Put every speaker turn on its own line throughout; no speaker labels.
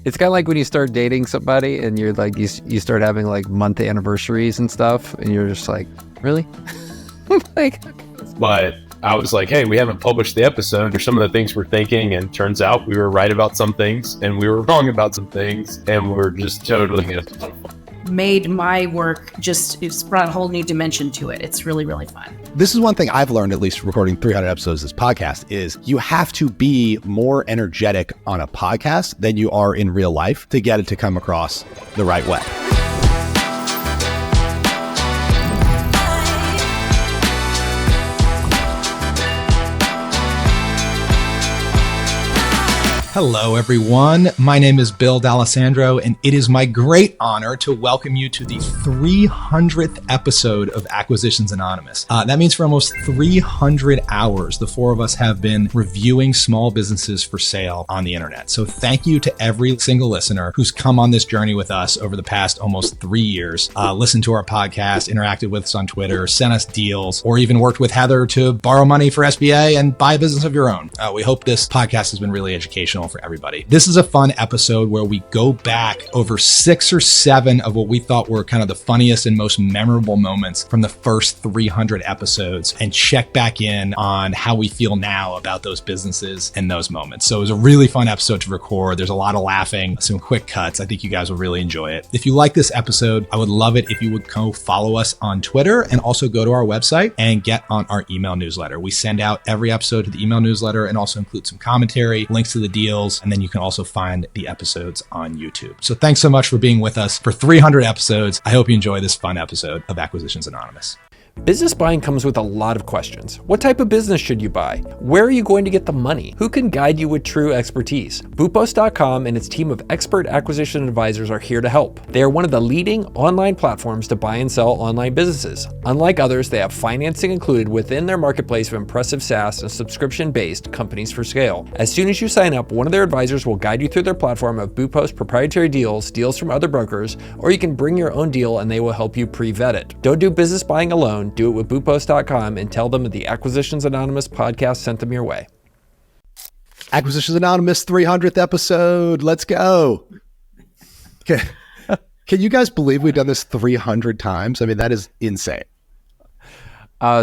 It's kind of like when you start dating somebody and you're like, you start having like month anniversaries and stuff, and you're just like, really? Like,
but I was like, hey, we haven't published the episode or some of the things we're thinking, and turns out we were right about some things and we were wrong about some things, and we're just totally
made my work it's brought a whole new dimension to it. It's really, really fun.
This is one thing I've learned, at least recording 300 episodes of this podcast, is you have to be more energetic on a podcast than you are in real life to get it to come across the right way.
Hello, everyone. My name is Bill D'Alessandro, and it is my great honor to welcome you to the 300th episode of Acquisitions Anonymous. That means for almost 300 hours, the four of us have been reviewing small businesses for sale on the internet. So thank you to every single listener who's come on this journey with us over the past almost 3 years, listened to our podcast, interacted with us on Twitter, sent us deals, or even worked with Heather to borrow money for SBA and buy a business of your own. We hope this podcast has been really educational for everybody. This is a fun episode where we go back over 6 or 7 of what we thought were kind of the funniest and most memorable moments from the first 300 episodes and check back in on how we feel now about those businesses and those moments. So it was a really fun episode to record. There's a lot of laughing, some quick cuts. I think you guys will really enjoy it. If you like this episode, I would love it if you would go follow us on Twitter and also go to our website and get on our email newsletter. We send out every episode to the email newsletter and also include some commentary, links to the deals, and then you can also find the episodes on YouTube. So thanks so much for being with us for 300 episodes. I hope you enjoy this fun episode of Acquisitions Anonymous.
business buying comes with a lot of questions. What type of business should you buy? Where are you going to get the money? Who can guide you with true expertise? Boopos.com and its team of expert acquisition advisors are here to help. They are one of the leading online platforms to buy and sell online businesses. Unlike others, they have financing included within their marketplace of impressive SaaS and subscription-based companies for scale. As soon as you sign up, one of their advisors will guide you through their platform of Boopos proprietary deals, deals from other brokers, or you can bring your own deal and they will help you pre-vet it. Don't do business buying alone. Do it with Boopos.com and tell them that the Acquisitions Anonymous podcast sent them your way.
Acquisitions Anonymous 300th episode. Let's go. Okay. Can you guys believe we've done this 300 times? I mean, that is insane.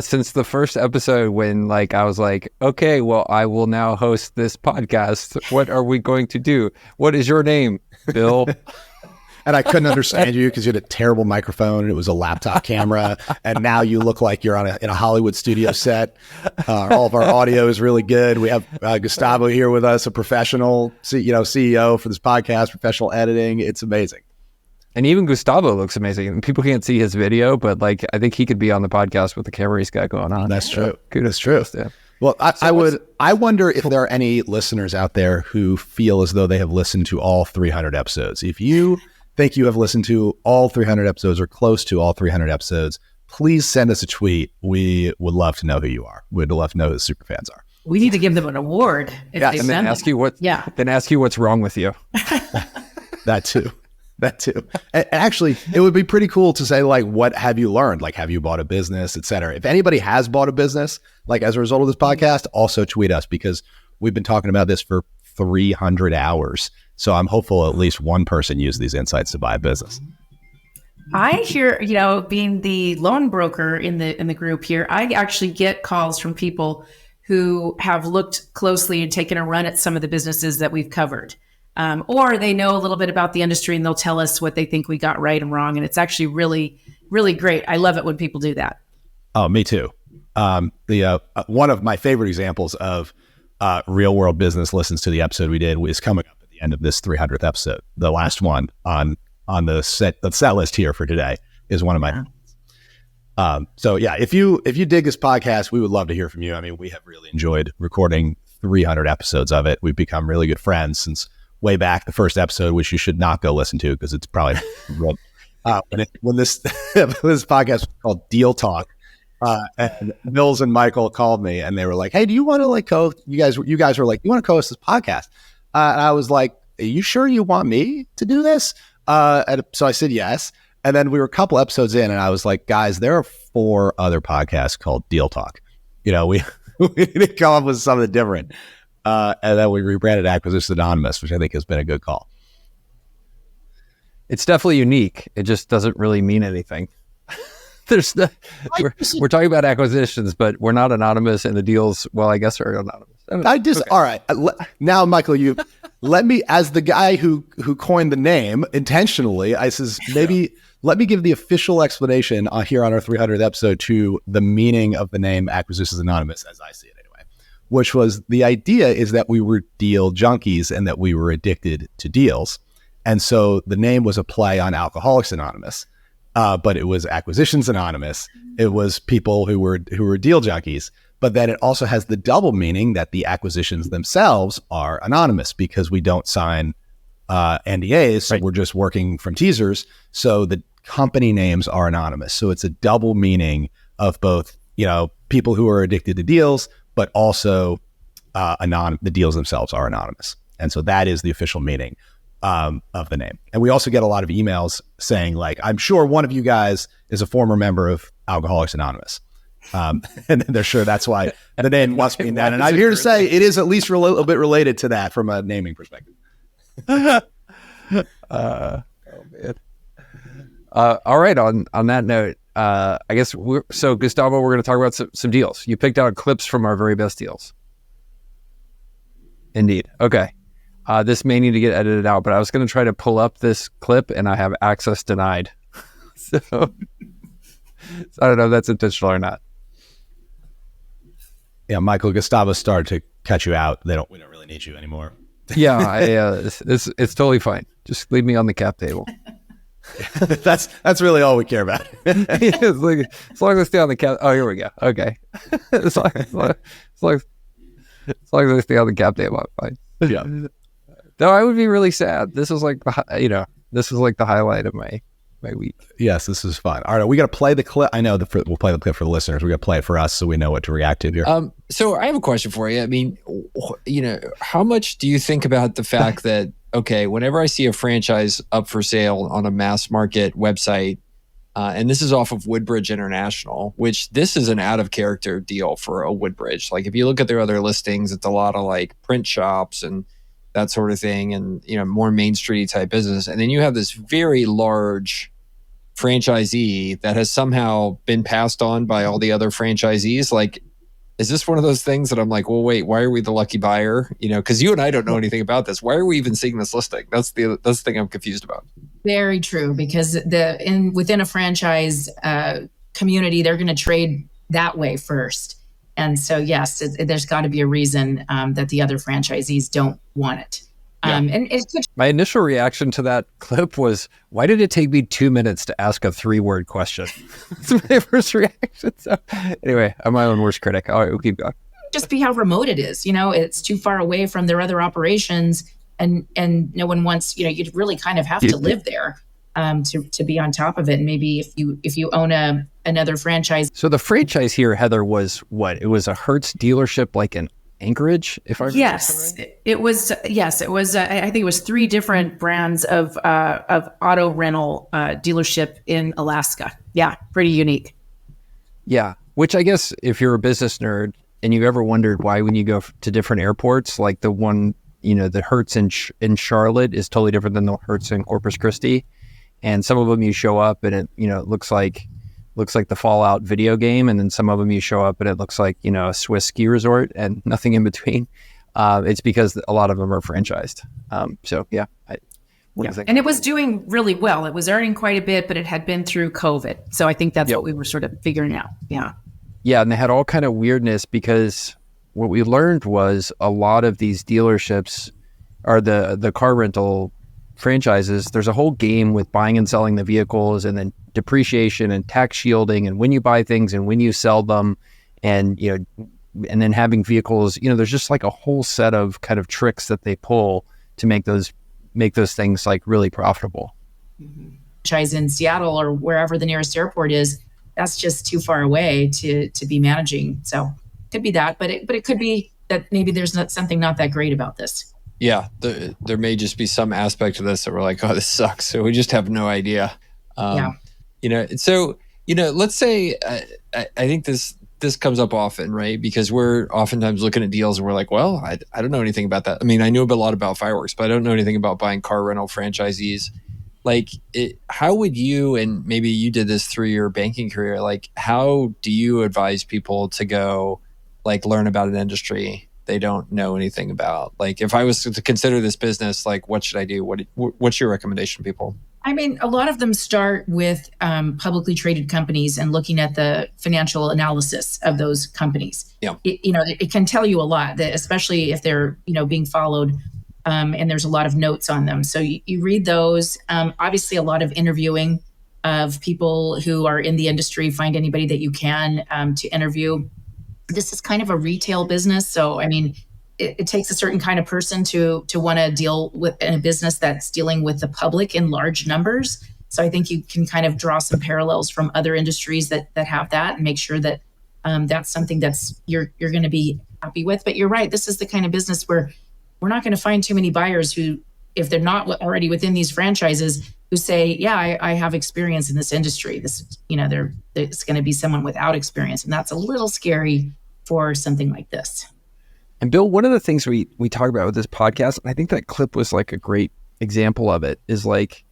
Since the first episode when I was like, okay, well, I will now host this podcast. What are we going to do? What is your name, Bill?
And I couldn't understand you because you had a terrible microphone and it was a laptop camera. And now you look like you're in a Hollywood studio set. All of our audio is really good. We have Gustavo here with us, a professional CEO for this podcast, professional editing. It's amazing.
And even Gustavo looks amazing. People can't see his video, but I think he could be on the podcast with the camera he's got going on.
That's true.
Kudos.
That's true.
Yeah.
Well, I wonder if there are any listeners out there who feel as though they have listened to all 300 episodes. If you think you have listened to all 300 episodes or close to all 300 episodes, please send us a tweet. We would love to know who you are. We'd love to know who the super fans are.
We need to give them an award.
Yes.
And then ask you what's wrong with you.
That too. And actually, it would be pretty cool to say, what have you learned? Have you bought a business, et cetera? If anybody has bought a business, as a result of this podcast, also tweet us because we've been talking about this for 300 hours. So I'm hopeful at least one person used these insights to buy a business.
I hear, being the loan broker in the group here, I actually get calls from people who have looked closely and taken a run at some of the businesses that we've covered. Or they know a little bit about the industry and they'll tell us what they think we got right and wrong. And it's actually really, really great. I love it when people do that.
Oh, me too. One of my favorite examples of real world business listens to the episode we did is coming up at the end of this 300th episode. The last one on the set list here for today is one of my. So yeah, if you dig this podcast, we would love to hear from you. I mean, we have really enjoyed recording 300 episodes of it. We've become really good friends since way back the first episode, which you should not go listen to because it's probably when this podcast was called Deal Talk. And Mills and Michael called me and they were like, hey, do you want to you guys were like, you want to co-host this podcast? And I was like, are you sure you want me to do this? And so I said yes. And then we were a couple episodes in and I was like, guys, there are 4 other podcasts called Deal Talk. We didn't come up with something different. And then we rebranded Acquisitions Anonymous, which I think has been a good call.
It's definitely unique. It just doesn't really mean anything. There's no, we're talking about acquisitions, but we're not anonymous, and the deals, well, I guess are anonymous.
All right. Now, Michael, you let me, as the guy who coined the name intentionally, I says, maybe let me give the official explanation here on our 300th episode to the meaning of the name Acquisitions Anonymous, as I see it anyway, which was the idea is that we were deal junkies and that we were addicted to deals. And so the name was a play on Alcoholics Anonymous. But it was Acquisitions Anonymous. It was people who were deal junkies. But then it also has the double meaning that the acquisitions themselves are anonymous because we don't sign NDAs. Right. We're just working from teasers. So the company names are anonymous. So it's a double meaning of both, people who are addicted to deals, but also the deals themselves are anonymous. And so that is the official meaning of the name. And we also get a lot of emails saying like, I'm sure one of you guys is a former member of Alcoholics Anonymous. And they're sure that's why the name must be that. And I'm here to say it is at least a little bit related to that from a naming perspective.
Oh man. All right. On that note, I guess Gustavo, we're going to talk about some deals. You picked out clips from our very best deals. Indeed. Okay. This may need to get edited out, but I was going to try to pull up this clip and I have access denied. So I don't know if that's intentional or not.
Yeah, Michael, Gustavo started to cut you out. We don't really need you anymore.
Yeah, it's totally fine. Just leave me on the cap table.
That's really all we care about.
It's like, as long as I stay on the cap. Oh, here we go. Okay. as long as I stay on the cap table, I'm fine.
Yeah.
No, I would be really sad. This is like the highlight of my week.
Yes, this is fun. All right, we got to play the clip. I know we'll play the clip for the listeners. We got to play it for us so we know what to react to here.
So I have a question for you. I mean, how much do you think about the fact that, okay, whenever I see a franchise up for sale on a mass market website, and this is off of Woodbridge International, which this is an out of character deal for a Woodbridge. Like if you look at their other listings, it's a lot of like print shops and that sort of thing, and more Main Street type business. And then you have this very large franchisee that has somehow been passed on by all the other franchisees. Like, is this one of those things that I'm like, well, wait, why are we the lucky buyer? Because you and I don't know anything about this. Why are we even seeing this listing? That's the thing I'm confused about.
Very true, because within a franchise community, they're going to trade that way first. And so, yes, there's got to be a reason that the other franchisees don't want it.
Yeah.
And it could.
My initial reaction to that clip was, why did it take me 2 minutes to ask a 3-word question? That's my first reaction. So anyway, I'm my own worst critic. All right, we'll keep going.
Just be how remote it is. It's too far away from their other operations, and no one wants. You'd really kind of have to live there to be on top of it. And maybe if you own another franchise.
So the franchise here, Heather, was what? It was a Hertz dealership, like in Anchorage, if I remember.
Yes, right? It was. Yes, it was. I think it was 3 different brands of auto rental dealership in Alaska. Yeah, pretty unique.
Yeah, which I guess if you're a business nerd and you've ever wondered why when you go to different airports, like the one, the Hertz in Charlotte is totally different than the Hertz in Corpus Christi, and some of them you show up and it it looks like the Fallout video game, and then some of them you show up and it looks like a Swiss ski resort and nothing in between. It's because a lot of them are franchised. So yeah.
And it was doing really well. It was earning quite a bit, but it had been through COVID. So I think that's what we were sort of figuring out. Yeah.
Yeah, and they had all kind of weirdness because what we learned was a lot of these dealerships are the car rental franchises. There's a whole game with buying and selling the vehicles, and then depreciation and tax shielding, and when you buy things and when you sell them, and and then having vehicles. There's just like a whole set of kind of tricks that they pull to make those things like really profitable.
Franchise in Seattle or wherever the nearest airport is, that's just too far away to be managing. So it could be that, but it could be that maybe there's something not that great about this.
Yeah, there may just be some aspect of this that we're like, oh, this sucks. So we just have no idea. So let's say I think this comes up often, right? Because we're oftentimes looking at deals and we're like, well, I don't know anything about that. I mean, I knew a lot about fireworks, but I don't know anything about buying car rental franchisees. like how would you, and maybe you did this through your banking career, like how do you advise people to go like learn about an industry they don't know anything about? Like if I was to consider this business, like what should I do? What's your recommendation, people?
I mean, a lot of them start with publicly traded companies and looking at the financial analysis of those companies.
Yeah.
It can tell you a lot, that especially if they're, being followed, and there's a lot of notes on them. So you read those. Obviously, a lot of interviewing of people who are in the industry. Find anybody that you can to interview. This is kind of a retail business. So, I mean, it takes a certain kind of person to want to deal with in a business that's dealing with the public in large numbers. So I think you can kind of draw some parallels from other industries that have that, and make sure that that's something that's you're going to be happy with. But you're right, this is the kind of business where we're not going to find too many buyers who, if they're not already within these franchises, who say, yeah, I have experience in this industry. This, it's going to be someone without experience, and that's a little scary for something like this.
And Bill, one of the things we talk about with this podcast, and I think that clip was like a great example of it, is like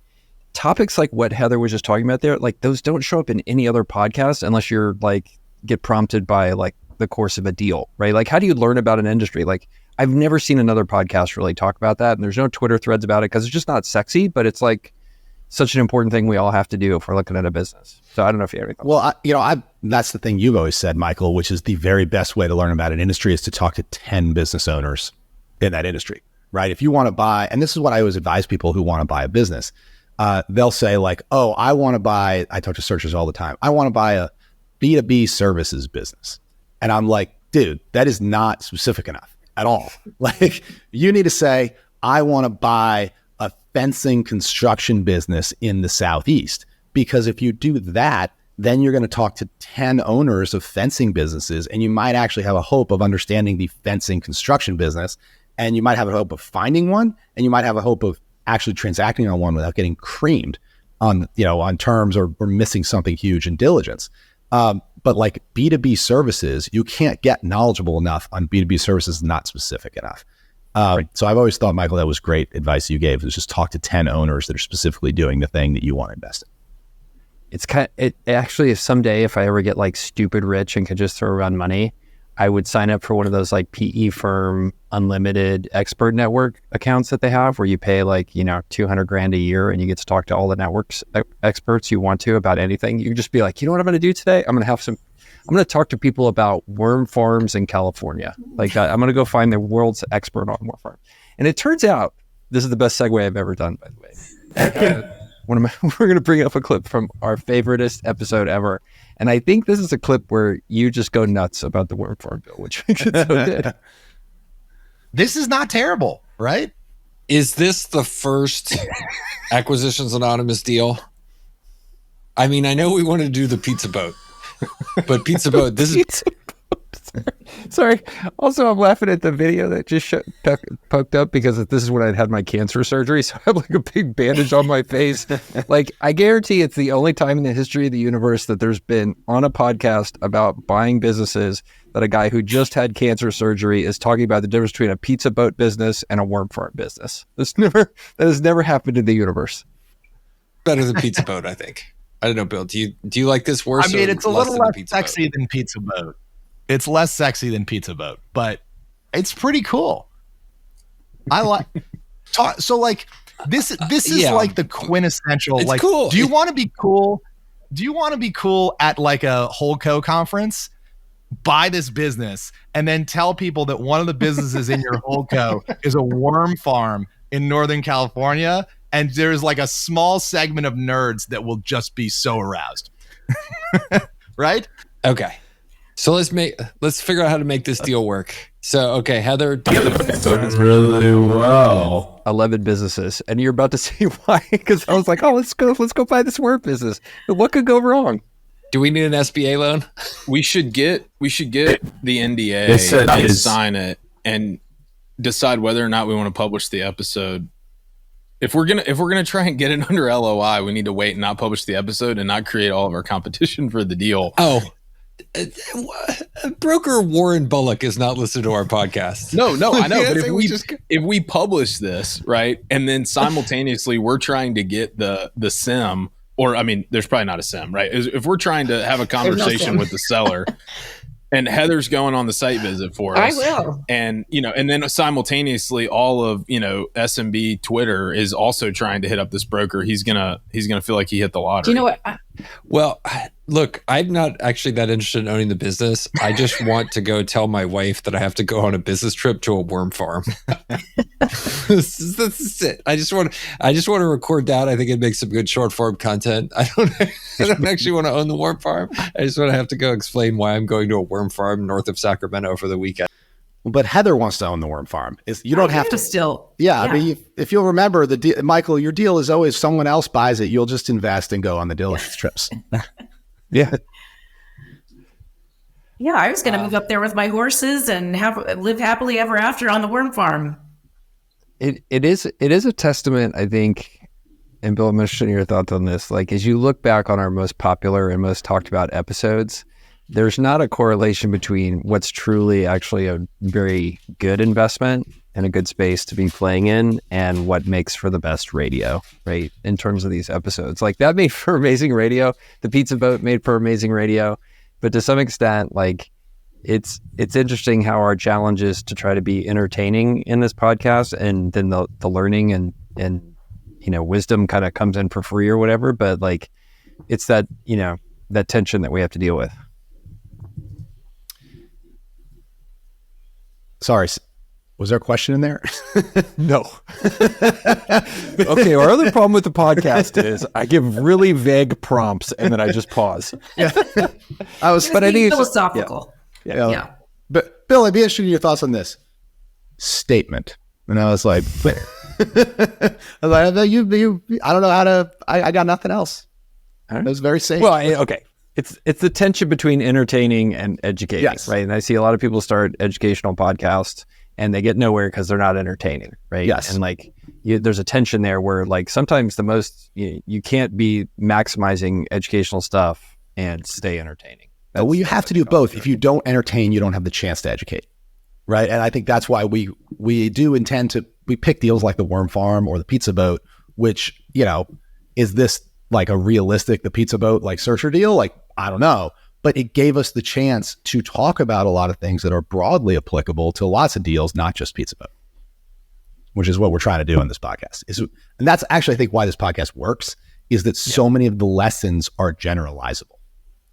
topics like what Heather was just talking about there, like those don't show up in any other podcast unless you're like get prompted by like the course of a deal, right? Like how do you learn about an industry? Like I've never seen another podcast really talk about that. And there's no Twitter threads about it because it's just not sexy, but it's like such an important thing we all have to do if we're looking at a business. So I don't know if you have anything.
Well, that's the thing you've always said, Michael, which is the very best way to learn about an industry is to talk to 10 business owners in that industry, right? If you want to buy, and this is what I always advise people who want to buy a business, they'll say like, oh, I talk to searchers all the time. I want to buy a B2B services business. And I'm like, dude, that is not specific enough at all. Like you need to say, I want to buy a fencing construction business in the Southeast, because if you do that, then you're going to talk to 10 owners of fencing businesses, and you might actually have a hope of understanding the fencing construction business, and you might have a hope of finding one, and you might have a hope of actually transacting on one without getting creamed on terms or missing something huge in diligence. But like B2B services, you can't get knowledgeable enough on B2B services, not specific enough. Right. So I've always thought, Michael, that was great advice you gave, was just talk to 10 owners that are specifically doing the thing that you want to invest in.
It actually, if someday, if I ever get like stupid rich and could just throw around money, I would sign up for one of those like PE firm unlimited expert network accounts that they have, where you pay like, $200,000 a year and you get to talk to all the networks experts you want to about anything. You can just be like, you know what I'm going to do today? I'm going to talk to people about worm farms in California. Like I'm going to go find the world's expert on worm farm. And it turns out this is the best segue I've ever done, by the way. We're going to bring up a clip from our favoriteest episode ever. And I think this is a clip where you just go nuts about the worm farm, Bill, which makes it so good.
This is not terrible, right?
Is this the first Acquisitions Anonymous deal? I mean, I know we wanted to do the pizza boat, but pizza boat, this is... Sorry. Also, I'm laughing at the video that just poked up because this is when I'd had my cancer surgery. So I have like a big bandage on my face. Like, I guarantee it's the only time in the history of the universe that there's been on a podcast about buying businesses that a guy who just had cancer surgery is talking about the difference between a pizza boat business and a worm farm business. That has never happened in the universe. Better than pizza boat, I think. I don't know, Bill. Do you like this worse?
I mean, it's a little less sexy
boat?
than pizza boat. It's less sexy than pizza boat, but it's pretty cool. I like so like this is like the quintessential. It's like, cool. Do you want to be cool? Do you want to be cool at like a Holdco conference? Buy this business and then tell people that one of the businesses in your Holdco is a worm farm in Northern California, and there's like a small segment of nerds that will just be so aroused. Right?
Okay. So let's figure out how to make this deal work. So, okay, Heather does
really well.
11 businesses, and you're about to see why, because I was like, oh, let's go buy this worm business. What could go wrong? Do we need an SBA loan?
We should get the NDA and sign it and decide whether or not we want to publish the episode. If we're gonna try and get it under LOI, we need to wait and not publish the episode and not create all of our competition for the deal.
Oh, Broker Warren Bullock is not listening to our podcast.
No, I know.
Yeah,
But
so
if we publish this, right, and then simultaneously we're trying to get the sim, or I mean, there's probably not a sim, right? If we're trying to have a conversation with the seller, and Heather's going on the site visit for us,
I will.
and and then simultaneously all of SMB Twitter is also trying to hit up this broker. He's gonna feel like he hit the lottery.
Do you know what?
Well, look, I'm not actually that interested in owning the business. I just want to go tell my wife that I have to go on a business trip to a worm farm. This is it. I just want to record that. I think it makes some good short form content. I don't actually want to own the worm farm. I just want to have to go explain why I'm going to a worm farm north of Sacramento for the weekend.
But Heather wants to own the worm farm. You don't have to
still.
Yeah, I mean, if you'll remember Michael, your deal is always someone else buys it. You'll just invest and go on the diligence trips.
Yeah.
Yeah, I was going to move up there with my horses and live happily ever after on the worm farm.
It is a testament, I think, and Bill, I'm interested in your thoughts on this. Like, as you look back on our most popular and most talked about episodes, there's not a correlation between what's truly actually a very good investment and a good space to be playing in and what makes for the best radio, right? In terms of these episodes, like that made for amazing radio. The Pizza Boat made for amazing radio, but to some extent, like it's interesting how our challenge is to try to be entertaining in this podcast, and then the learning and wisdom kind of comes in for free or whatever. But like, it's that that tension that we have to deal with.
Sorry, was there a question in there?
No. Okay, our other problem with the podcast is I give really vague prompts and then I just pause.
Yeah.
I think philosophical.
Yeah. But Bill, I'd be interested in your thoughts on this statement. And I was like, I don't know how to. I got nothing else. It was very safe.
Well, okay. It's the tension between entertaining and educating,
yes.
Right? And I see a lot of people start educational podcasts and they get nowhere because they're not entertaining, right?
Yes.
And like, there's a tension there where like sometimes the most, you can't be maximizing educational stuff and stay entertaining.
Well, you have to do both. If you don't entertain, you don't have the chance to educate, right? And I think that's why we do intend to, we pick deals like the Worm Farm or the Pizza Boat, which, is this like a realistic, the Pizza Boat, like searcher deal? Like, I don't know. But it gave us the chance to talk about a lot of things that are broadly applicable to lots of deals, not just Pizza Boat, which is what we're trying to do in this podcast. And that's actually, I think, why this podcast works, is that so many of the lessons are generalizable,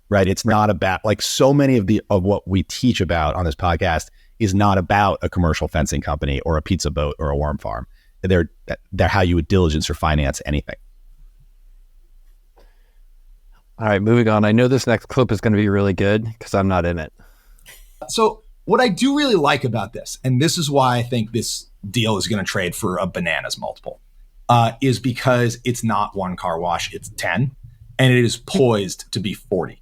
right? It's not about, like, so many of what we teach about on this podcast is not about a commercial fencing company or a Pizza Boat or a worm farm. They're how you would diligence or finance anything.
All right, moving on. I know this next clip is going to be really good because I'm not in it.
So what I do really like about this, and this is why I think this deal is going to trade for a bananas multiple, is because it's not one car wash, it's 10, and it is poised to be 40,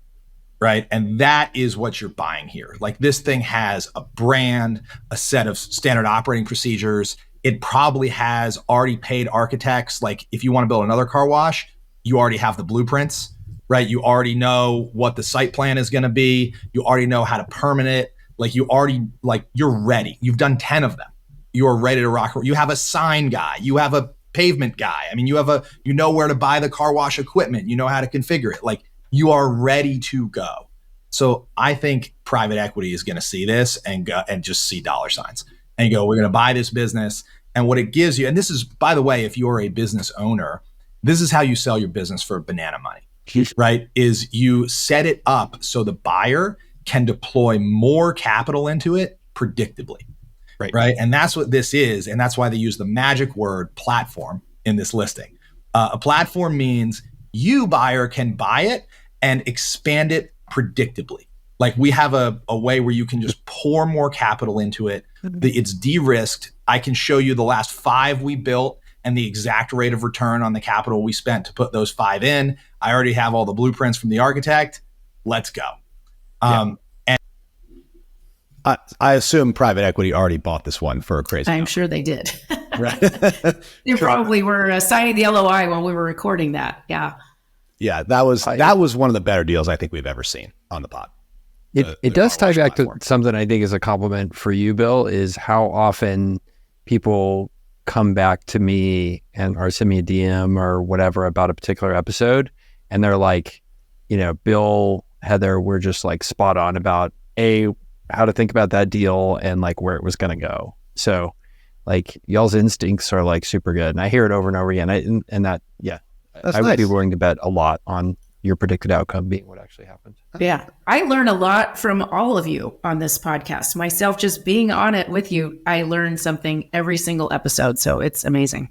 right? And that is what you're buying here. Like, this thing has a brand, a set of standard operating procedures. It probably has already paid architects. Like, if you want to build another car wash, you already have the blueprints, right? You already know what the site plan is going to be. You already know how to permit it. Like, you're ready. You've done 10 of them. You're ready to rock. You have a sign guy. You have a pavement guy. I mean, you know where to buy the car wash equipment. You know how to configure it. Like, you are ready to go. So I think private equity is going to see this and go and just see dollar signs and go, we're going to buy this business. And what it gives you, and this is, by the way, if you're a business owner, this is how you sell your business for banana money, right? Is you set it up so the buyer can deploy more capital into it predictably, right? And that's what this is. And that's why they use the magic word platform in this listing. A platform means you, buyer, can buy it and expand it predictably. Like, we have a way where you can just pour more capital into it. It's de-risked. I can show you the last 5 we built and the exact rate of return on the capital we spent to put those 5 in. I already have all the blueprints from the architect. Let's go. And
I assume private equity already bought this one for a crazy
I'm
number.
sure they did.
Right.
They probably were signing the LOI while we were recording that. Yeah.
Yeah, that was one of the better deals I think we've ever seen on the pod.
It does tie
ROH
back
platform.
to something I think is a compliment for you, Bill, is how often people come back to me or send me a DM or whatever about a particular episode. And they're like, Bill, Heather, we're just like spot on about how to think about that deal and like where it was going to go. So like y'all's instincts are like super good. And I hear it over and over again. I would be willing to bet a lot on your predicted outcome being what actually happened.
Yeah. I learn a lot from all of you on this podcast. Myself just being on it with you, I learn something every single episode. So it's amazing.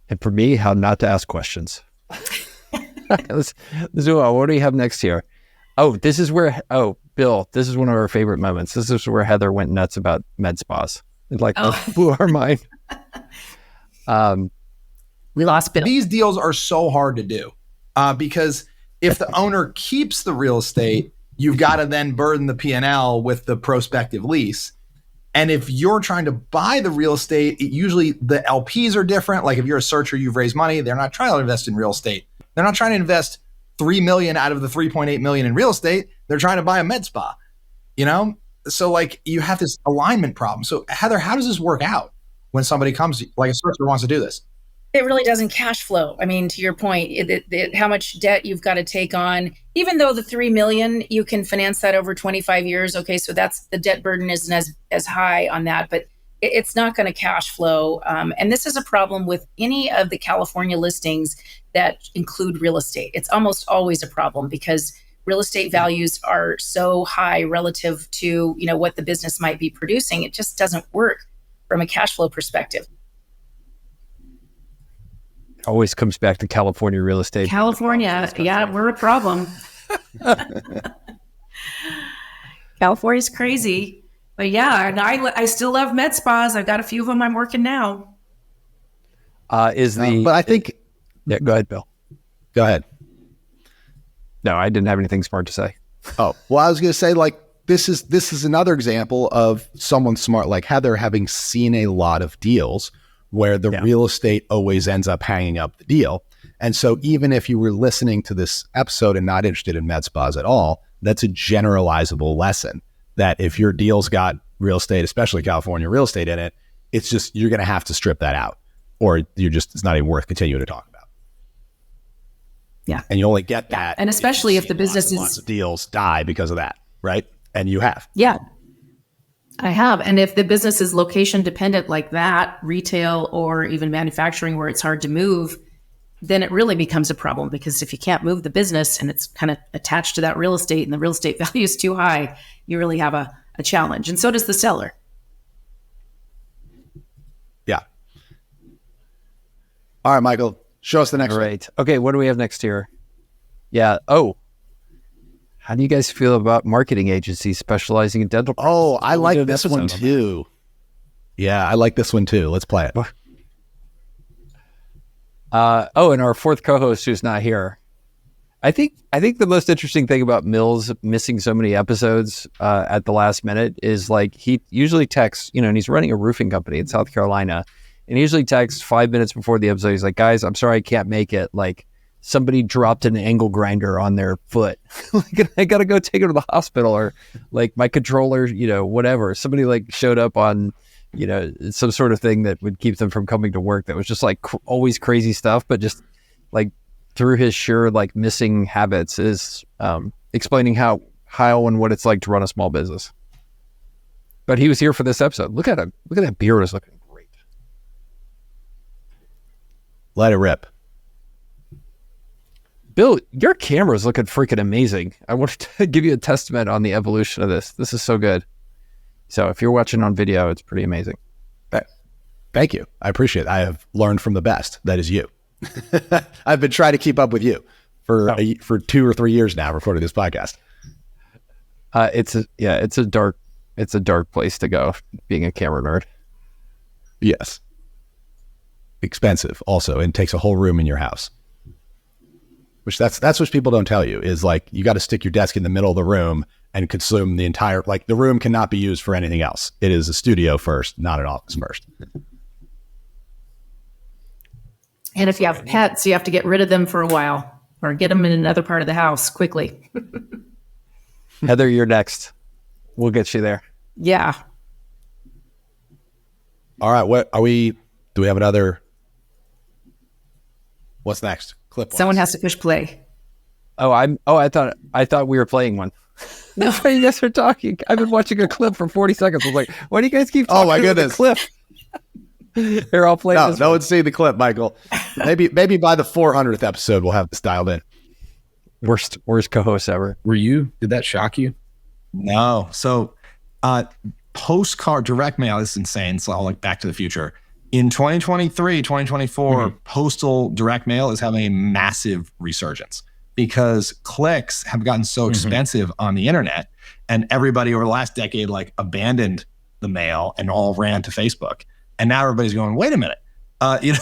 And for me, how not to ask questions. Let's do it. What do you have next here? Bill, this is one of our favorite moments. This is where Heather went nuts about med spas. It blew our mind.
We lost Bill.
These deals are so hard to do because if the owner keeps the real estate, you've got to then burden the P&L with the prospective lease. And if you're trying to buy the real estate, usually the LPs are different. Like if you're a searcher, you've raised money, they're not trying to invest in real estate. They're not trying to invest $3 million out of the $3.8 million in real estate. They're trying to buy a med spa, So like you have this alignment problem. So Heather, how does this work out when somebody comes, like a searcher wants to do this?
It really doesn't cash flow. I mean, to your point, how much debt you've got to take on, even though the $3 million, you can finance that over 25 years. Okay. So that's the debt burden isn't as high on that, but it's not going to cash flow. And this is a problem with any of the California listings that include real estate. It's almost always a problem because real estate values are so high relative to, what the business might be producing. It just doesn't work from a cash flow perspective.
Always comes back to California real estate.
California, yeah, we're a problem. California's crazy. But yeah, and I still love med spas. I've got a few of them I'm working now.
But I think...
Yeah, go ahead, Bill.
Go ahead.
No, I didn't have anything smart to say.
Oh, well, I was going to say, like, this is another example of someone smart like Heather having seen a lot of deals where the real estate always ends up hanging up the deal. And so even if you were listening to this episode and not interested in med spas at all, that's a generalizable lesson that if your deal's got real estate, especially California real estate in it, it's just, you're going to have to strip that out or it's not even worth continuing to talk about.
Yeah.
And you only get that.
And especially if the business
lots of deals die because of that, right? And you have.
Yeah. I have. And if the business is location dependent like that, retail or even manufacturing where it's hard to move, then it really becomes a problem because if you can't move the business and it's kind of attached to that real estate and the real estate value is too high, you really have a challenge. And so does the seller.
Yeah. All right, Michael, show us the next one.
Right. Okay, what do we have next here? Yeah. Oh, how do you guys feel about marketing agencies specializing in dental practice?
Oh, I like this one too. Yeah, I like this one too. Let's play it.
And our fourth co-host who's not here. I think the most interesting thing about Mills missing so many episodes at the last minute is like he usually texts, and he's running a roofing company in South Carolina, and he usually texts 5 minutes before the episode. He's like, guys, I'm sorry I can't make it. Like, somebody dropped an angle grinder on their foot. Like, I got to go take her to the hospital, or like my controller, whatever. Somebody like showed up on, some sort of thing that would keep them from coming to work. That was just like always crazy stuff, but just like through his sheer like missing habits is explaining how and what it's like to run a small business. But he was here for this episode. Look at him. Look at that beard. Is looking great.
Let it rip.
Bill, your camera is looking freaking amazing. I wanted to give you a testament on the evolution of this. This is so good. So if you're watching on video, it's pretty amazing.
Thank you. I appreciate it. I have learned from the best. That is you. I've been trying to keep up with you for 2 or 3 years now, recording this podcast.
It's a dark place to go, being a camera nerd.
Yes. Expensive also, and takes a whole room in your house. Which that's what people don't tell you is like, you got to stick your desk in the middle of the room and consume the entire, like the room cannot be used for anything else. It is a studio first, not an office first.
And if you have pets, you have to get rid of them for a while or get them in another part of the house quickly.
Heather, you're next. We'll get you there.
Yeah.
All right. Do we have another? What's next? Clip.
Someone has to push play.
I thought we were playing one. No, you guys are talking. I've been watching a clip for 40 seconds. I was like, why do you guys keep talking?
Oh my goodness.
The clip. They're all playing this.
No one's seen the clip, Michael. Maybe by the 400th episode, we'll have this dialed in.
Worst co-host ever.
Did that shock you?
No. So postcard direct mail is insane. So I'll Back to the Future. In 2023, 2024, postal direct mail is having a massive resurgence because clicks have gotten so expensive on the internet, and everybody over the last decade abandoned the mail and all ran to Facebook. And now everybody's going, wait a minute,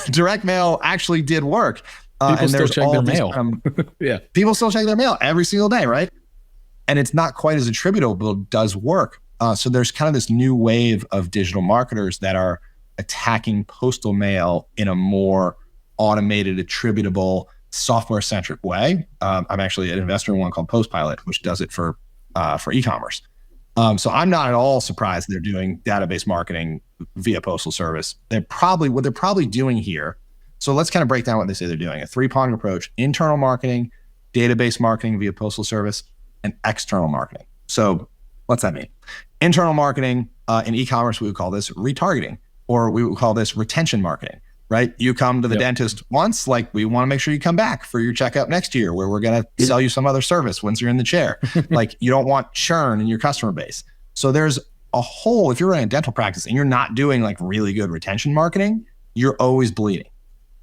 direct mail actually did work.
People still check their mail.
Yeah, people still check their mail every single day, right? And it's not quite as attributable, but it does work. So there's kind of this new wave of digital marketers that are attacking postal mail in a more automated, attributable, software-centric way. I'm actually an investor in one called Postpilot, which does it for e-commerce. So I'm not at all surprised they're doing database marketing via postal service. What they're probably doing here. So let's kind of break down what they say they're doing. A three-pronged approach: internal marketing, database marketing via postal service, and external marketing. So what's that mean? Internal marketing in e-commerce, we would call this retargeting, or we would call this retention marketing, right? You come to the dentist once, we want to make sure you come back for your checkup next year, where we're going to sell you some other service once you're in the chair. You don't want churn in your customer base. So there's a whole, if you're running a dental practice and you're not doing really good retention marketing, you're always bleeding,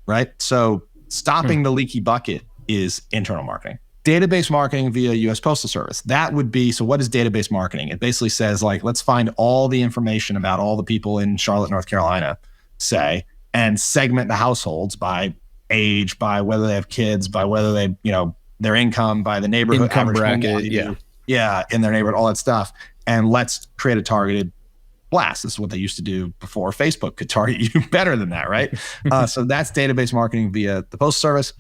right? So stopping the leaky bucket is internal marketing. Database marketing via US Postal Service. That would be, so what is database marketing? It basically says let's find all the information about all the people in Charlotte, North Carolina, say, and segment the households by age, by whether they have kids, by whether they, their income, by the neighborhood,
income bracket, in
their neighborhood, all that stuff. And let's create a targeted blast. This is what they used to do before Facebook could target you better than that, right? So that's database marketing via the Postal Service.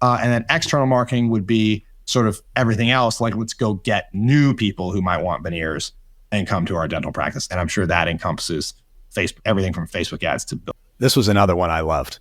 And then external marketing would be sort of everything else, let's go get new people who might want veneers and come to our dental practice. And I'm sure that encompasses everything from Facebook ads to bill.
This was another one I loved.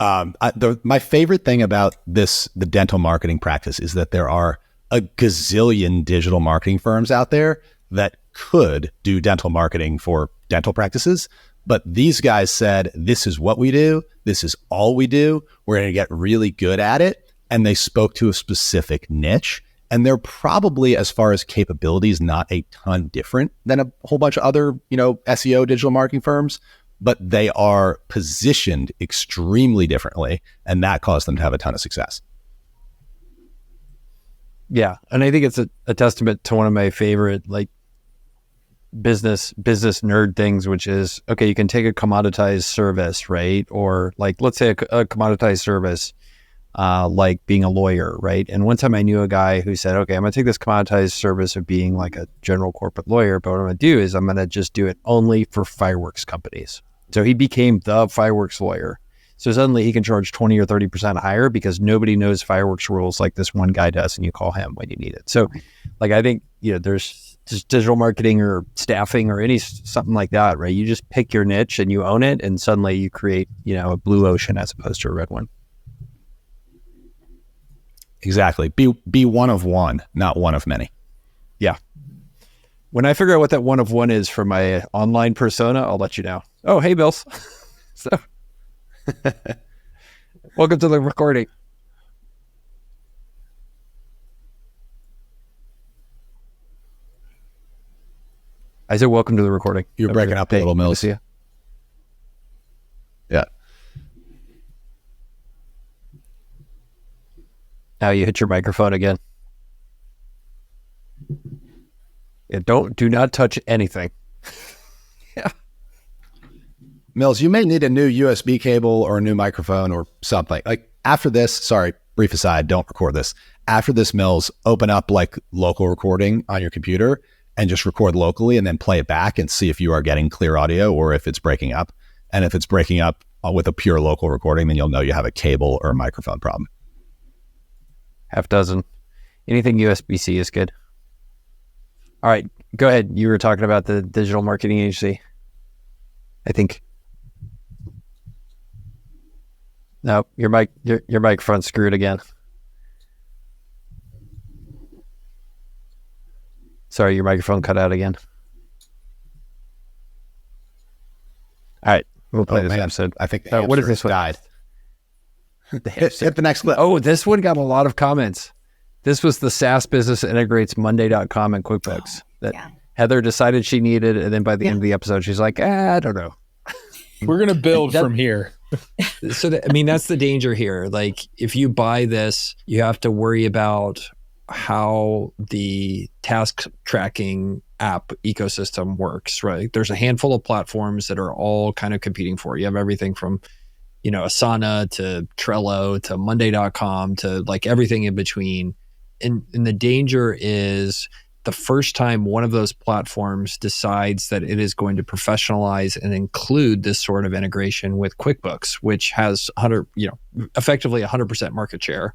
My favorite thing about the dental marketing practice is that there are a gazillion digital marketing firms out there that could do dental marketing for dental practices. But these guys said, this is what we do. This is all we do. We're going to get really good at it. And they spoke to a specific niche. And they're probably, as far as capabilities, not a ton different than a whole bunch of other, SEO digital marketing firms, but they are positioned extremely differently. And that caused them to have a ton of success.
Yeah. And I think it's a testament to one of my favorite, business nerd things, which is, okay, you can take a commoditized service, right? Or let's say a commoditized service, like being a lawyer, right? And one time I knew a guy who said, okay, I'm going to take this commoditized service of being a general corporate lawyer, but what I'm going to do is I'm going to just do it only for fireworks companies. So he became the fireworks lawyer. So suddenly he can charge 20 or 30% higher because nobody knows fireworks rules like this one guy does, and you call him when you need it. So I think, there's just digital marketing or staffing or something like that, right? You just pick your niche and you own it, and suddenly you create, a blue ocean as opposed to a red one.
Exactly. Be one of one, not one of many.
Yeah. When I figure out what that one of one is for my online persona, I'll let you know. Oh, hey, Bills. So, welcome to the recording. I said, welcome to the recording.
You're breaking up a little, Mills.
See ya.
Yeah.
Now you hit your microphone again. Yeah, do not touch anything. Yeah.
Mills, you may need a new USB cable or a new microphone or something. After this, sorry, brief aside, don't record this. After this, Mills, open up local recording on your computer and just record locally and then play it back and see if you are getting clear audio or if it's breaking up. And if it's breaking up with a pure local recording, then you'll know you have a cable or a microphone problem.
Half dozen. Anything USB-C is good. All right, go ahead. You were talking about the digital marketing agency, I think. No, your microphone's screwed again. Sorry, your microphone cut out again. All right, we'll play this episode.
I think the
what is this one?
died. Hit the next clip.
Oh, this one got a lot of comments. This was the SaaS business integrates Monday.com and QuickBooks that Heather decided she needed, and then by the end of the episode, she's like, I don't know.
We're gonna build from here.
So that's the danger here. Like, if you buy this, you have to worry about how the task tracking app ecosystem works, right? There's a handful of platforms that are all kind of competing for it. You have everything from, Asana to Trello to Monday.com to like everything in between. And the danger is the first time one of those platforms decides that it is going to professionalize and include this sort of integration with QuickBooks, which has effectively 100% market share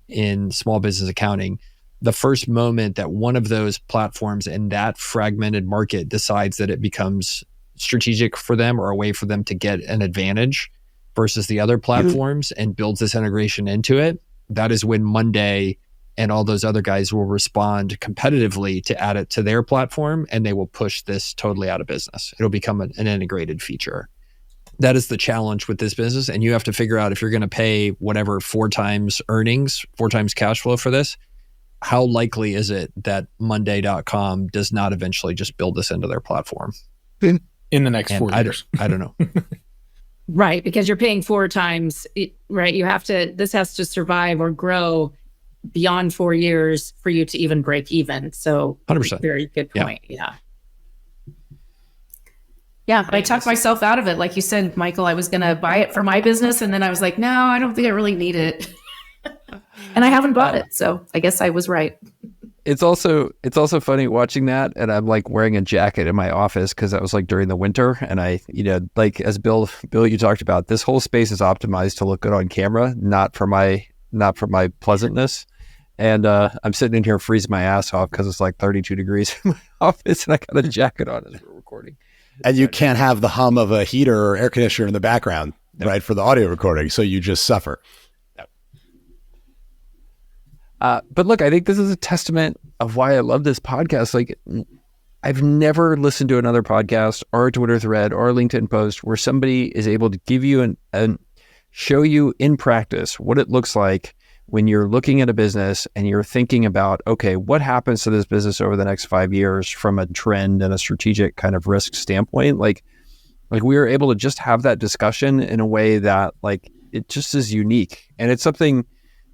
in small business accounting. The first moment that one of those platforms in that fragmented market decides that it becomes strategic for them or a way for them to get an advantage versus the other platforms and builds this integration into it, that is when Monday and all those other guys will respond competitively to add it to their platform, and they will push this totally out of business. It'll become an integrated feature. That is the challenge with this business. And you have to figure out if you're going to pay whatever 4 times earnings, 4 times cash flow for this, how likely is it that Monday.com does not eventually just build this into their platform?
In the next 4 years.
I don't know.
Right, because you're paying 4 times, right? This has to survive or grow beyond 4 years for you to even break even. So
100%.
Very good point. Yeah, but I talked myself out of it. Like you said, Michael, I was going to buy it for my business. And then I was like, no, I don't think I really need it. And I haven't bought it. So I guess I was right.
It's also funny watching that, and I'm like wearing a jacket in my office because that was like during the winter, and I, like as Bill, you talked about, this whole space is optimized to look good on camera, not for my pleasantness. And I'm sitting in here freezing my ass off because it's like 32 degrees in my office, and I got a jacket on as we're recording.
And you can't have the hum of a heater or air conditioner in the background, right, for the audio recording, so you just suffer.
But look, I think this is a testament of why I love this podcast. Like, I've never listened to another podcast or a Twitter thread or a LinkedIn post where somebody is able to give you and show you in practice what it looks like when you're looking at a business and you're thinking about, okay, what happens to this business over the next 5 years from a trend and a strategic kind of risk standpoint. Like we were able to just have that discussion in a way that like it just is unique, and it's something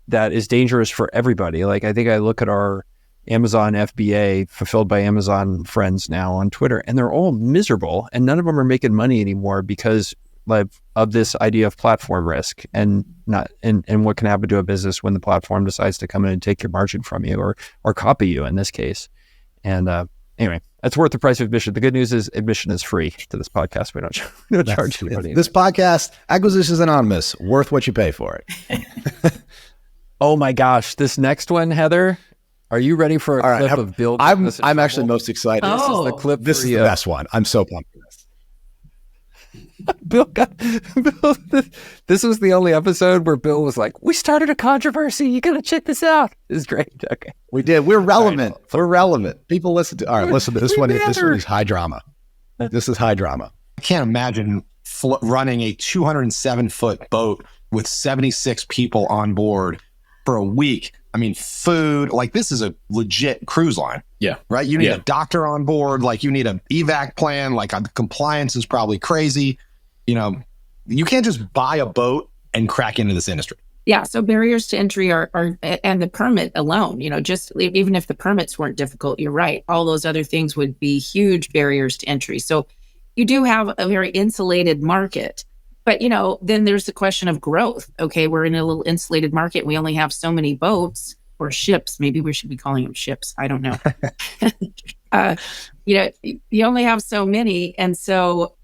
that is dangerous for everybody. Like, I think I look at our Amazon FBA, Fulfilled by Amazon friends now on Twitter, and they're all miserable, and none of them are making money anymore because of this idea of platform risk and what can happen to a business when the platform decides to come in and take your margin from you or copy you in this case. And anyway, that's worth the price of admission. The good news is admission is free to this podcast. We don't charge anybody.
This podcast, Acquisitions Anonymous, worth what you pay for it.
Oh my gosh, this next one, Heather, are you ready for a clip of Bill?
I'm actually most excited.
Oh.
This is the clip. This is the best one. I'm so pumped for this.
Bill, this was the only episode where Bill was like, we started a controversy. You got to check this out. It's great. Okay.
We did. We're relevant. Right. We're relevant. People listen to, all right, listen to this one. This one is high drama. This is high drama.
I can't imagine running a 207-foot boat with 76 people on board for a week. I mean, food, like this is a legit cruise line.
Yeah.
Right? You need a doctor on board. Like you need an evac plan. Like the compliance is probably crazy. You can't just buy a boat and crack into this industry.
Yeah. So barriers to entry are and the permit alone, just even if the permits weren't difficult, you're right. All those other things would be huge barriers to entry. So you do have a very insulated market. But, then there's the question of growth. Okay, we're in a little insulated market. We only have so many boats or ships. Maybe we should be calling them ships. I don't know. You only have so many. And so,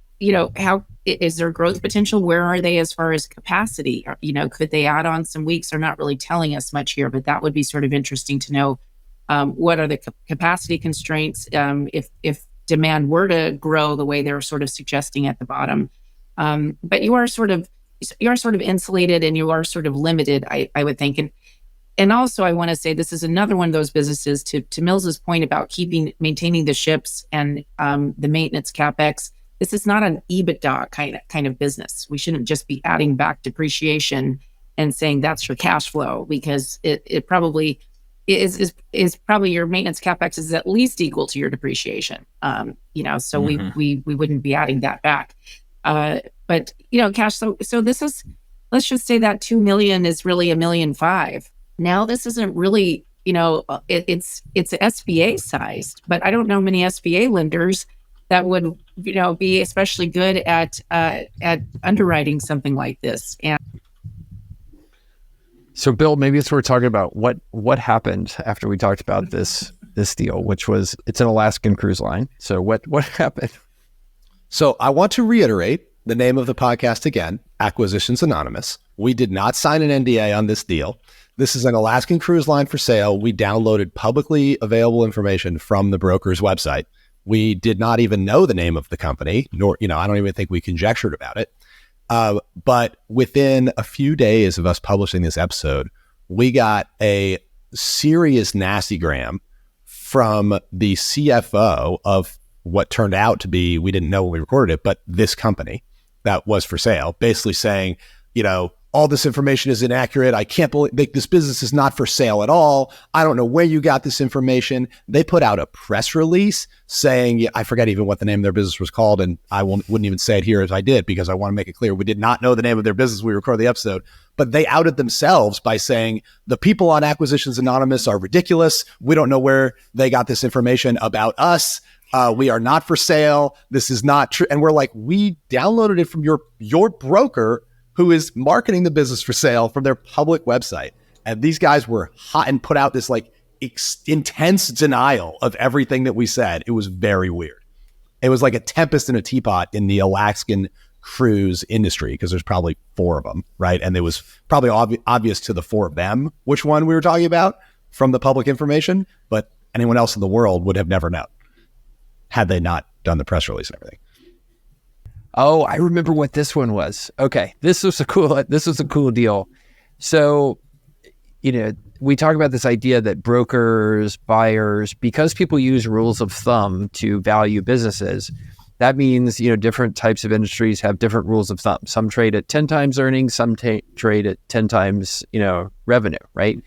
how is there growth potential? Where are they as far as capacity? Could they add on some weeks? They're not really telling us much here, but that would be sort of interesting to know What are the capacity constraints if demand were to grow the way they're sort of suggesting at the bottom? But you are sort of insulated and you are sort of limited, I would think. And also, I want to say this is another one of those businesses, to Mills's point about maintaining the ships and the maintenance capex. This is not an EBITDA kind of business. We shouldn't just be adding back depreciation and saying that's your cash flow, because it probably is probably your maintenance capex is at least equal to your depreciation. So we wouldn't be adding that back. But cash. So this is, let's just say that 2 million is really $1.5 million. Now, this isn't really, it's SBA sized, but I don't know many SBA lenders that would, be especially good at underwriting something like this. And
so, Bill, maybe it's worth talking about what happened after we talked about this deal, which was, it's an Alaskan cruise line. So what happened?
So I want to reiterate the name of the podcast again, Acquisitions Anonymous. We did not sign an NDA on this deal. This is an Alaskan cruise line for sale. We downloaded publicly available information from the broker's website. We did not even know the name of the company, nor, I don't even think we conjectured about it. But within a few days of us publishing this episode, we got a serious nastygram from the CFO of what turned out to be, we didn't know when we recorded it, but this company that was for sale, basically saying, all this information is inaccurate. I can't believe this business is not for sale at all. I don't know where you got this information. They put out a press release saying, I forget even what the name of their business was called, and I wouldn't even say it here as I did, because I want to make it clear we did not know the name of their business when we recorded the episode. But they outed themselves by saying the people on Acquisitions Anonymous are ridiculous. We don't know where they got this information about us. We are not for sale. This is not true. And we're like, we downloaded it from your broker who is marketing the business for sale from their public website. And these guys were hot and put out this intense denial of everything that we said. It was very weird. It was like a tempest in a teapot in the Alaskan cruise industry, because there's probably 4 of them, right? And it was probably obvious to the 4 of them which one we were talking about from the public information, but anyone else in the world would have never known had they not done the press release and everything.
Oh, I remember what this one was. Okay, this was a cool deal. So, we talk about this idea that brokers, buyers, because people use rules of thumb to value businesses, that means, different types of industries have different rules of thumb. Some trade at 10 times earnings, some trade at 10 times, revenue, right?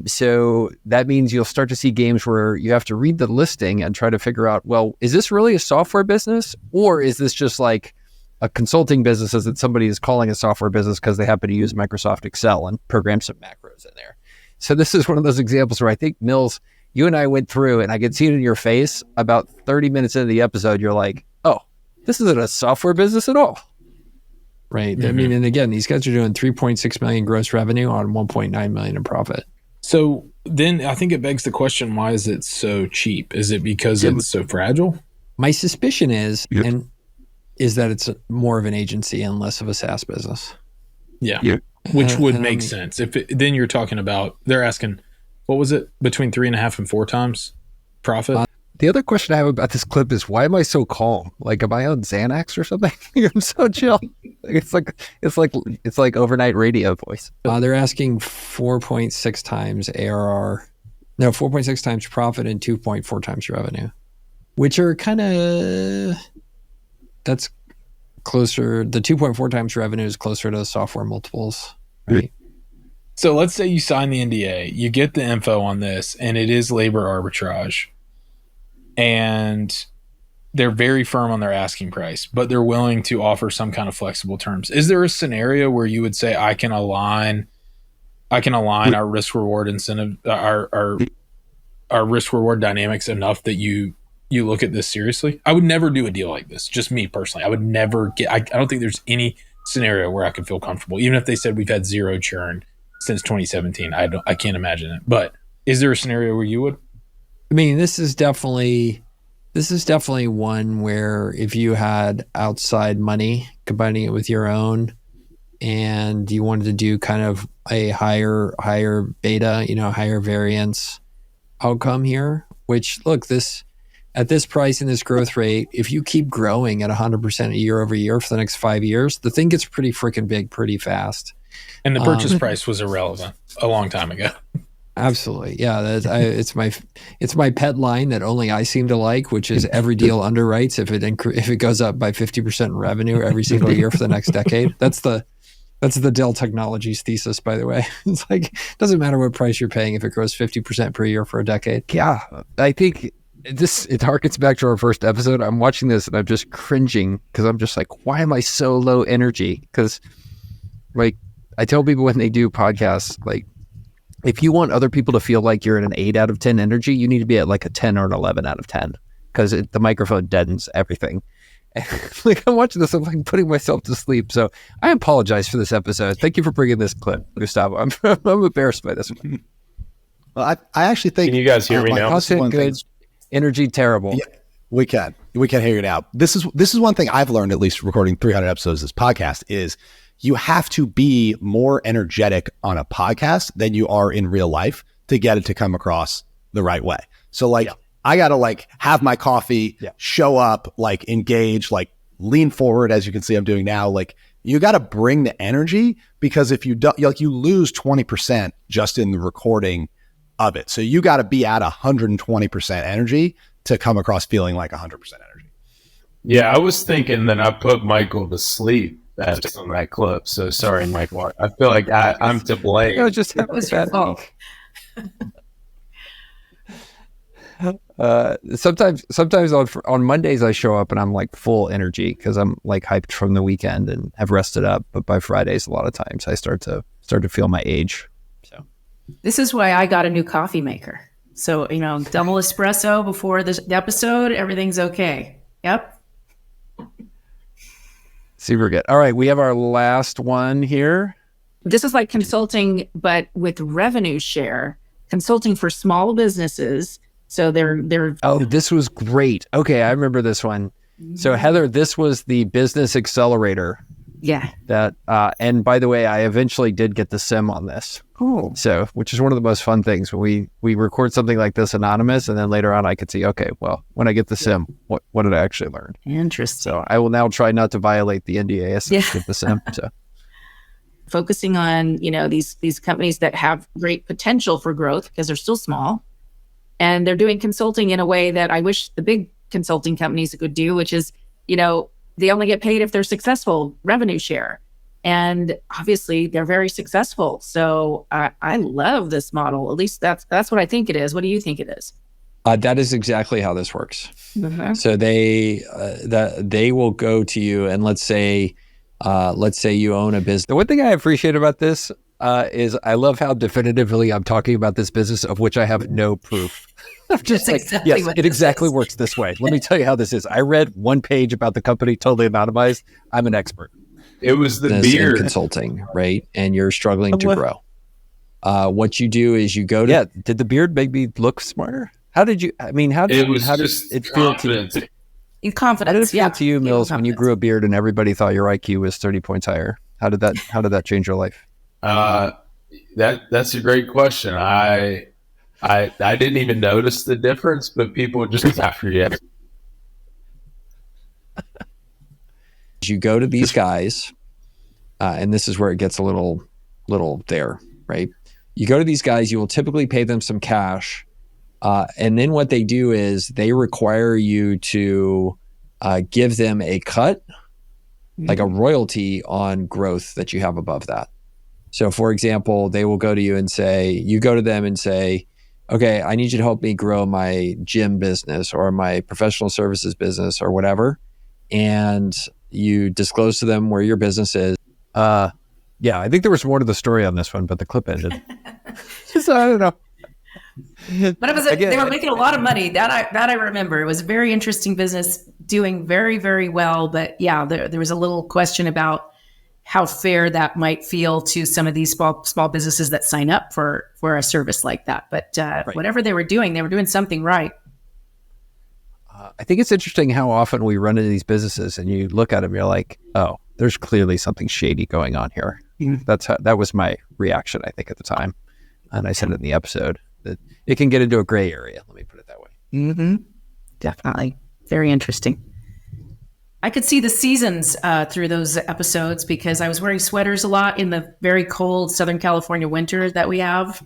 So that means you'll start to see games where you have to read the listing and try to figure out, well, is this really a software business, or is this just like a consulting business that somebody is calling a software business because they happen to use Microsoft Excel and program some macros in there? So this is one of those examples where I think, Mills, you and I went through, and I could see it in your face about 30 minutes into the episode. You're like, oh, this isn't a software business at all.
Right. Mm-hmm. I mean, and again, these guys are doing 3.6 million gross revenue on 1.9 million in profit.
So then I think it begs the question, why is it so cheap? Is it because it's so fragile?
My suspicion is that it's more of an agency and less of a SaaS business.
Yeah. Which would make sense. Then you're talking about, they're asking, what was it? Between 3.5 and 4 times profit?
The other question I have about this clip is, why am I so calm? Like, am I on Xanax or something? I'm so chill. It's like overnight radio voice.
They're asking 4.6 times ARR. No, 4.6 times profit and 2.4 times revenue, which are that's closer. The 2.4 times revenue is closer to software multiples, right?
So let's say you sign the NDA, you get the info on this, and it is labor arbitrage. And they're very firm on their asking price, but they're willing to offer some kind of flexible terms. Is there a scenario where you would say, I can align our risk reward incentive, our risk reward dynamics enough that you look at this seriously? I would never do a deal like this. Just me personally, I would never I don't think there's any scenario where I could feel comfortable, even if they said we've had 0 churn since 2017. I can't imagine it. But is there a scenario where you would?
I mean, this is definitely one where if you had outside money, combining it with your own, and you wanted to do kind of a higher beta, higher variance, outcome here, which look, this at this price and this growth rate, if you keep growing at 100% year over year for the next 5 years, the thing gets pretty freaking big pretty fast.
And the purchase price was irrelevant a long time ago.
Absolutely. Yeah. It's my pet line that only I seem to like, which is every deal underwrites if it goes up by 50% in revenue every single year for the next decade. That's the Dell Technologies thesis, by the way. It's like, it doesn't matter what price you're paying if it grows 50% per year for a decade.
Yeah. I think it harkens back to our first episode. I'm watching this and I'm just cringing because I'm just like, why am I so low energy? Because like I tell people when they do podcasts, like, if you want other people to feel like you're at an 8 out of 10 energy, you need to be at like a 10 or an 11 out of 10 because the microphone deadens everything. Like I'm watching this, I'm like putting myself to sleep. So I apologize for this episode. Thank you for bringing this clip, Gustavo. I'm embarrassed by this one.
Well, I actually think.
Can you guys hear me now?
Content good, energy terrible.
Yeah, we can hear it out. This is one thing I've learned, at least recording 300 episodes of this podcast, is you have to be more energetic on a podcast than you are in real life to get it to come across the right way. So like, I got to like have my coffee, show up, like engage, like lean forward, as you can see I'm doing now. Like you got to bring the energy, because if you don't, like you lose 20% just in the recording of it. So you got to be at 120% energy to come across feeling like 100% energy.
Yeah, I was thinking that I put Michael to sleep. That's on that clip. So sorry, Michael. I feel like I'm to blame.
No, just that was your fault. Sometimes on Mondays I show up and I'm like full energy because I'm like hyped from the weekend and have rested up. But by Fridays, a lot of times I start to feel my age. So
this is why I got a new coffee maker. So double espresso before the episode, everything's okay. Yep.
Super good. All right, we have our last one here.
This is like consulting, but with revenue share, consulting for small businesses. So they're.
Oh, this was great. Okay, I remember this one. So Heather, this was the business accelerator.
Yeah.
That and by the way, I eventually did get the sim on this.
Cool.
So, which is one of the most fun things when we record something like this anonymous, and then later on I could see, okay, well, when I get the sim, what did I actually learn?
Interesting.
So I will now try not to violate the NDA as I get the sim. So
focusing on these companies that have great potential for growth because they're still small, and they're doing consulting in a way that I wish the big consulting companies could do, which is they only get paid if they're successful, revenue share. And obviously they're very successful. So I love this model. At least that's what I think it is. What do you think it is?
That is exactly how this works.
Mm-hmm.
So they will go to you, and let's say you own a business.
The one thing I appreciate about this is I love how definitively I'm talking about this business of which I have no proof. I'm just
That's
like,
exactly
yes,
what
it
this
exactly
is.
works this way. Let me tell you how this is. I read one page about the company, totally anonymized. I'm an expert.
It was the
business and
beard.
consulting, right? And you're struggling to grow. What you do is you go to.
Yeah. Did the beard make me look smarter? How did you? I mean, how did it feel to you?
In confidence.
How did it feel
Yeah.
to you, Mills, when you grew a beard and everybody thought your IQ was 30 points higher? How did that change your life?
That's a great question. I didn't even notice the difference, but people just after you.
You go to these guys, and this is where it gets a little there, right? You go to these guys, you will typically pay them some cash, and then what they do is they require you to give them a cut, like a royalty on growth that you have above that. So for example, they will go to you and say, you go to them and say, okay, I need you to help me grow my gym business or my professional services business or whatever. And you disclose to them where your business is.
Yeah, I think there was more to the story on this one, but the clip ended. So I don't know.
But it was they were making a lot of money. That I remember. It was a very interesting business, doing very, very well. But yeah, there was a little question about how fair that might feel to some of these small businesses that sign up for a service like that. But whatever they were doing something right.
I think it's interesting how often we run into these businesses and you look at them, you're like, oh, there's clearly something shady going on here. That was my reaction, I think, at the time. And I said it in the episode. it can get into a gray area. Let me put it that way.
Mm-hmm. Definitely. Very interesting.
I could see the seasons through those episodes because I was wearing sweaters a lot in the very cold Southern California winter that we have.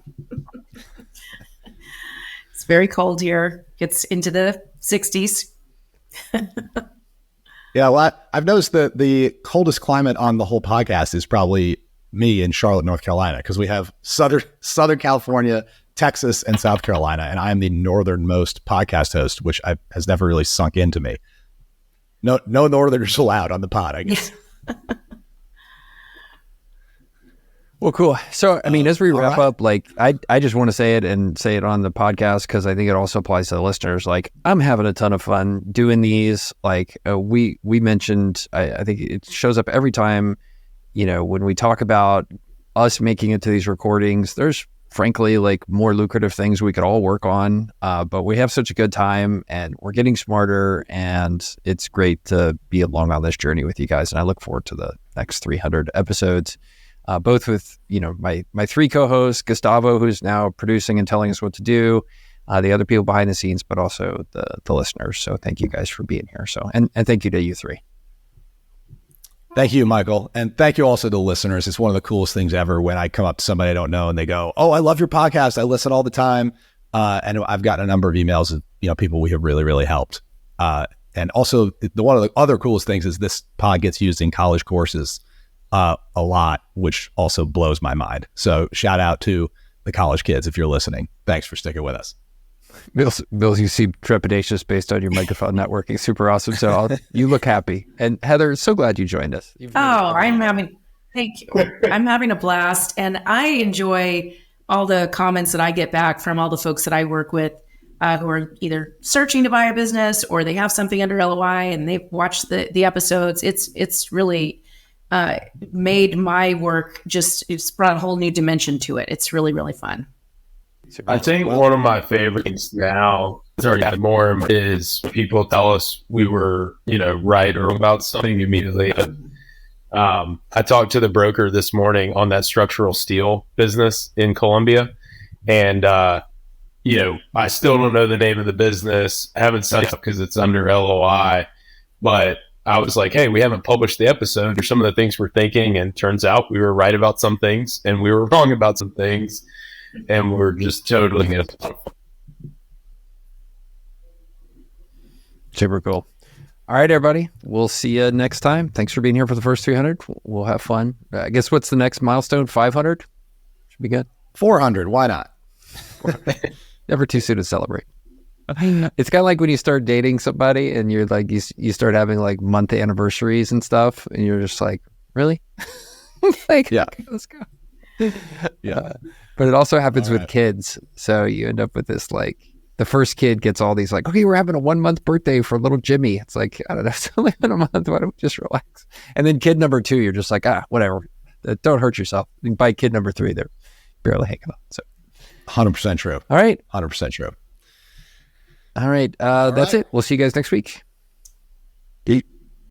It's very cold here. Gets into the 60s.
Yeah, well, I've noticed that the coldest climate on the whole podcast is probably me in Charlotte, North Carolina, because we have Southern California, Texas, and South Carolina, and I am the northernmost podcast host, which has never really sunk into me. No northerners allowed on the pod, I guess.
Well, cool. So, I mean, as we wrap up, like, I just want to say it on the podcast because I think it also applies to the listeners. Like, I'm having a ton of fun doing these. Like, we mentioned, I think it shows up every time, when we talk about us making it to these recordings, there's frankly like more lucrative things we could all work on. But we have such a good time and we're getting smarter, and it's great to be along on this journey with you guys. And I look forward to the next 300 episodes. Both with, my three co-hosts, Gustavo, who's now producing and telling us what to do, the other people behind the scenes, but also the listeners. So thank you guys for being here. So, and thank you to you three.
Thank you, Michael. And thank you also to the listeners. It's one of the coolest things ever when I come up to somebody I don't know and they go, "Oh, I love your podcast. I listen all the time." And I've gotten a number of emails of, people we have really, really helped. And also one of the other coolest things is this pod gets used in college courses a lot, which also blows my mind. So shout out to the college kids if you're listening. Thanks for sticking with us.
Bills, you seem trepidatious based on your microphone not working. Super awesome. So you look happy. And Heather, so glad you joined us.
Thank you. I'm having a blast, and I enjoy all the comments that I get back from all the folks that I work with who are either searching to buy a business or they have something under LOI and they've watched the episodes. It's really made my work it's brought a whole new dimension to it. It's really, really fun.
I think one of my favorites now, sorry, more is people tell us we were, right or wrong about something immediately. I talked to the broker this morning on that structural steel business in Columbia, and I still don't know the name of the business. I haven't signed up because it's under LOI, but I was like, hey, we haven't published the episode. There's some of the things we're thinking, and turns out we were right about some things and we were wrong about some things, and we're just totally
super cool. All right, everybody. We'll see you next time. Thanks for being here for the first 300. We'll have fun. I guess what's the next milestone? 500? Should be good.
400. Why not?
Never too soon to celebrate. It's kind of like when you start dating somebody and you're like, you start having like month anniversaries and stuff, and you're just like, really? Like, yeah, okay, let's go. Yeah. But it also happens with kids. So you end up with this, like, the first kid gets all these like, okay, we're having a 1 month birthday for little Jimmy. It's like, I don't know, it's only been a month. Why don't we just relax? And then kid number 2, you're just like, whatever. Don't hurt yourself. And by kid number 3, they're barely hanging on. So
100% true.
All right.
100% true.
All right. That's it. We'll see you guys next week.
Eat.